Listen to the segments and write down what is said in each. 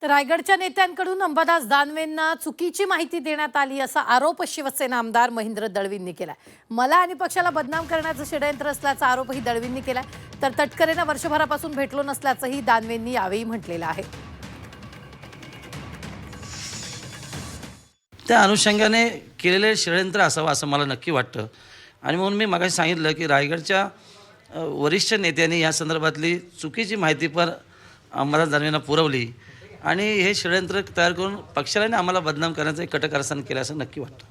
रायगडच्या नेत्यांकडून अंबादास दानवेंना चुकीची माहिती देण्यात आली असा आरोप शिवसेना आमदार महेंद्र दळवींनी केलाय। मला आणि पक्षाला बदनाम करण्याचं षडयंत्र असल्याचा आरोपही दळवींनी केलाय। तर तटकरेंना वर्षभरापासून भेटलो नसल्याचंही दानवेंनी यावेळी म्हटलेलं आहे। त्या अनुषंगाने केलेले षडयंत्र असावं असं मला नक्की वाटतं। आणि म्हणून मी मगाशी सांगितलं की रायगडच्या वरिष्ठ नेत्यांनी या संदर्भातली चुकीची माहिती पण अंबादास दानवेंना पुरवली आणि हे षडयंत्र तयार करून पक्षाला आणि आम्हाला बदनाम करण्याचं एक कटकारस्थान केलं असं नक्की वाटतं।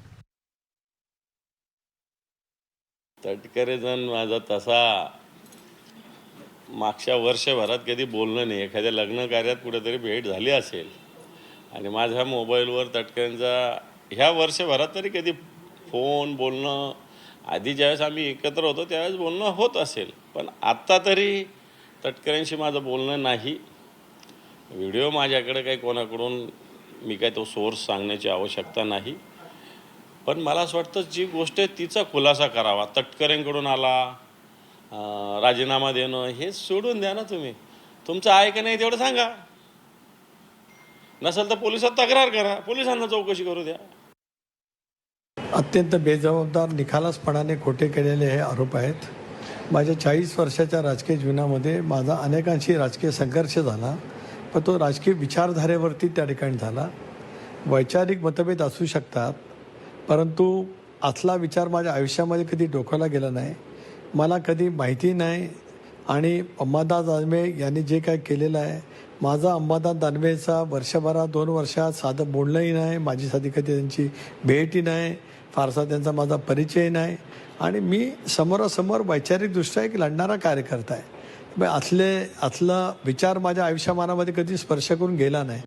तटकरेजण माझा तसा मागच्या वर्षभरात कधी बोलणं नाही। एखाद्या लग्न कार्यात कुठेतरी भेट झाली असेल आणि माझ्या मोबाईलवर तटकरेंचा ह्या वर्षभरात तरी कधी फोन बोलणं, आधी ज्यावेळेस आम्ही एकत्र होतो त्यावेळेस बोलणं होत असेल, पण आत्ता तरी तटकरेंशी माझं बोलणं नाही। व्हिडिओ माझ्याकडे काही कोणाकडून मी काय तो सोर्स सांगण्याची आवश्यकता नाही, पण मला असं वाटतं जी गोष्ट आहे तिचा खुलासा करावा। तटकरेंकडून आला राजीनामा देणं हे सोडून द्या ना, तुम्ही तुमचं आहे का नाही तेवढं सांगा, नसेल तर पोलिसात तक्रार करा, पोलिसांना चौकशी करू द्या। अत्यंत बेजबाबदार निखालसपणाने खोटे केलेले हे आरोप आहेत। माझ्या 40 वर्षाच्या राजकीय जीवनामध्ये माझा अनेकांशी राजकीय संघर्ष झाला, पण तो राजकीय विचारधारेवरती त्या ठिकाणी झाला। वैचारिक मतभेद असू शकतात, परंतु असला विचार माझ्या आयुष्यामध्ये कधी डोक्याला गेला नाही, मला कधी माहिती नाही। आणि अंबादास दानवे यांनी जे काय केलेलं आहे, माझा अंबादास दानवेचा वर्षभरात 2 वर्षात साधं बोलणंही नाही, माझी साधी कधी त्यांची भेटही नाही, फारसा त्यांचा माझा परिचय नाही आणि मी समोरासमोर वैचारिकदृष्ट्या एक लढणारा कार्यकर्ता आहे। असला विचार माझ्या आयुष्यमानामध्ये कधी स्पर्श करून गेला नाही।